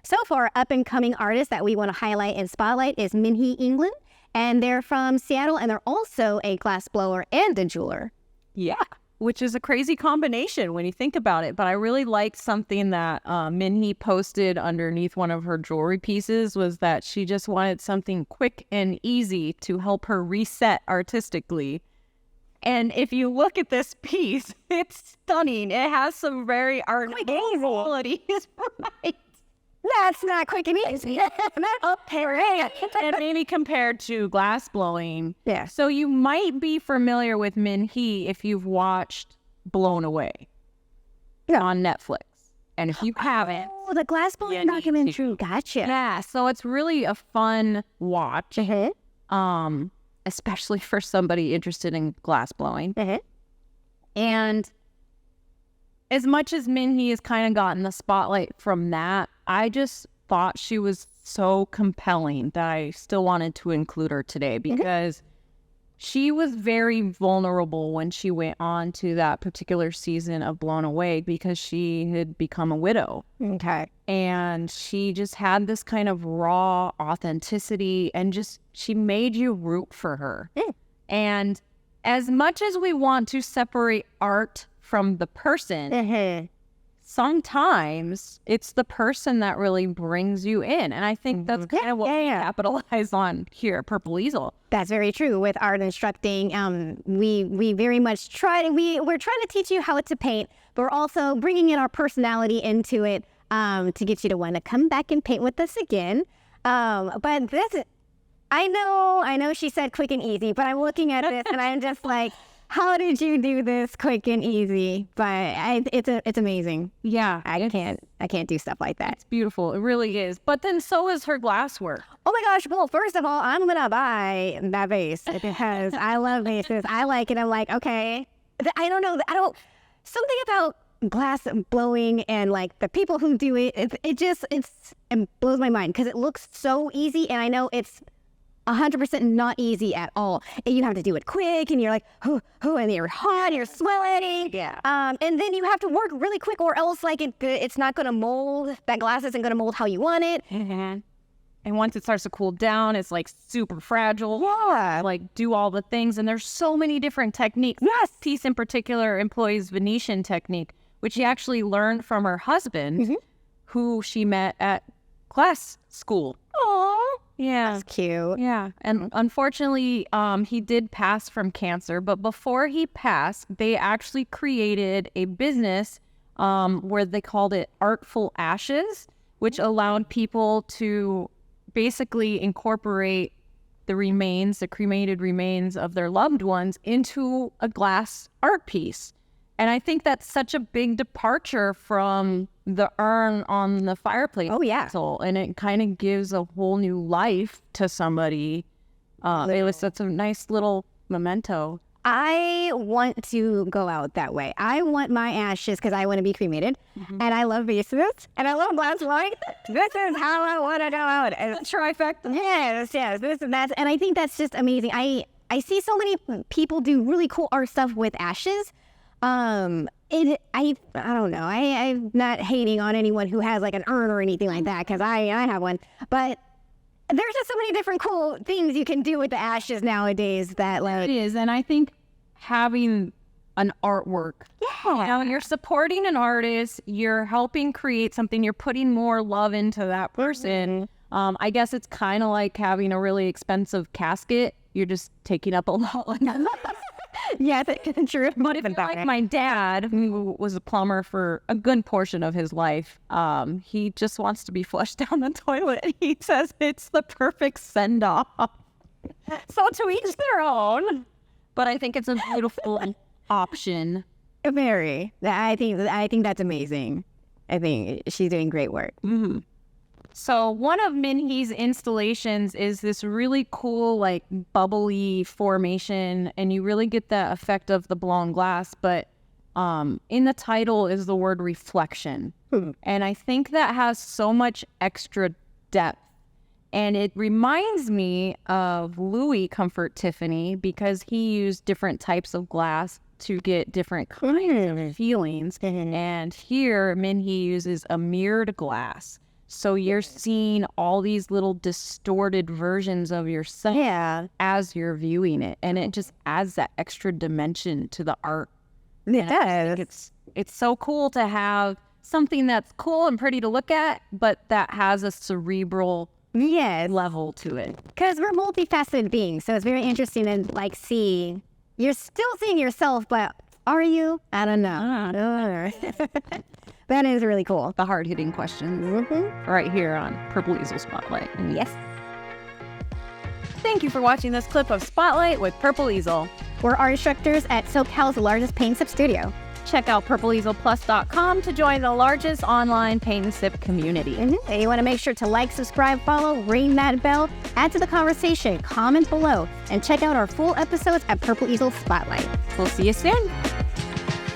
So far, up-and-coming artists that we want to highlight and spotlight is Minhee England, and they're from Seattle, and they're also a glass blower and a jeweler. Yeah, which is a crazy combination when you think about it. But I really liked something that Minhee posted underneath one of her jewelry pieces was that she just wanted something quick and easy to help her reset artistically. And if you look at this piece, it's stunning. It has some very art qualities, right? That's not quick and easy. And maybe compared to glass blowing. Yeah. So you might be familiar with Minhee if you've watched Blown Away on Netflix. And if you haven't... Oh, the glass blowing documentary. Gotcha. Yeah, so it's really a fun watch. Especially for somebody interested in glass blowing. And as much as Minhee has kind of gotten the spotlight from that, I just thought she was so compelling that I still wanted to include her today because she was very vulnerable when she went on to that particular season of Blown Away because she had become a widow. Okay. And she just had this kind of raw authenticity and just, she made you root for her. And as much as we want to separate art from the person, sometimes it's the person that really brings you in. And I think that's kind of what we capitalize on here at Purple Easel. That's very true. With art instructing, we very much we're trying to teach you how to paint, but we're also bringing in our personality into it to get you to want to come back and paint with us again. But this, I know she said quick and easy, but I'm looking at this and I'm just like, how did you do this quick and easy? But it's amazing. Yeah, I can't do stuff like that. It's beautiful. It really is. But then so is her glasswork. Oh my gosh! Well, first of all, I'm gonna buy that vase because I love vases. I like it. I'm like, okay. I don't know. Something about glass blowing and like the people who do it. It blows my mind because it looks so easy, and I know it's 100% not easy at all. And you have to do it quick, and you're like, and you're hot, and you're sweating. Yeah. And then you have to work really quick, or else like it's not gonna mold. That glass isn't gonna mold how you want it. And once it starts to cool down, it's like super fragile. Yeah. Like do all the things, and there's so many different techniques. Yes. This piece in particular employs Venetian technique, which she actually learned from her husband, who she met at glass school. Aww. Yeah. That's cute. Yeah. And unfortunately, he did pass from cancer. But before he passed, they actually created a business where they called it Artful Ashes, which allowed people to basically incorporate the cremated remains of their loved ones into a glass art piece. And I think that's such a big departure from the urn on the fireplace. Oh, yeah. And it kind of gives a whole new life to somebody. That's a nice little memento. I want to go out that way. I want my ashes because I want to be cremated. And I love vases. And I love glass blowing. This is how I want to go out. And Trifecta. Yes. This and that. And I think that's just amazing. I see so many people do really cool art stuff with ashes. I don't know. I'm not hating on anyone who has like an urn or anything like that because I have one. But there's just so many different cool things you can do with the ashes nowadays that like... It is, and I think having an artwork. Yeah. You know, you're supporting an artist, you're helping create something, you're putting more love into that person. I guess it's kind of like having a really expensive casket. You're just taking up a lot. Yeah, that's true. But if you're like my dad, who was a plumber for a good portion of his life, he just wants to be flushed down the toilet. He says it's the perfect send-off. So to each their own. But I think it's a beautiful option. Very. I think that's amazing. I think she's doing great work. So one of Minhee's installations is this really cool, like, bubbly formation, and you really get that effect of the blown glass, but in the title is the word reflection. And I think that has so much extra depth. And it reminds me of Louis Comfort Tiffany because he used different types of glass to get different kinds of feelings. And here, Minhee uses a mirrored glass. So you're seeing all these little distorted versions of yourself Yeah. as you're viewing it. And it just adds that extra dimension to the art. It And I does. think it's so cool to have something that's cool and pretty to look at, but that has a cerebral Yes. level to it. Because we're multifaceted beings. So it's very interesting to like see. You're still seeing yourself, but are you? I don't know. That is really cool. The hard-hitting questions right here on Purple Easel Spotlight. Yes. Thank you for watching this clip of Spotlight with Purple Easel. We're art instructors at SoCal's largest paint sip studio. Check out purpleeaselplus.com to join the largest online paint and sip community. And you want to make sure to like, subscribe, follow, ring that bell, add to the conversation, comment below, and check out our full episodes at Purple Easel Spotlight. We'll see you soon.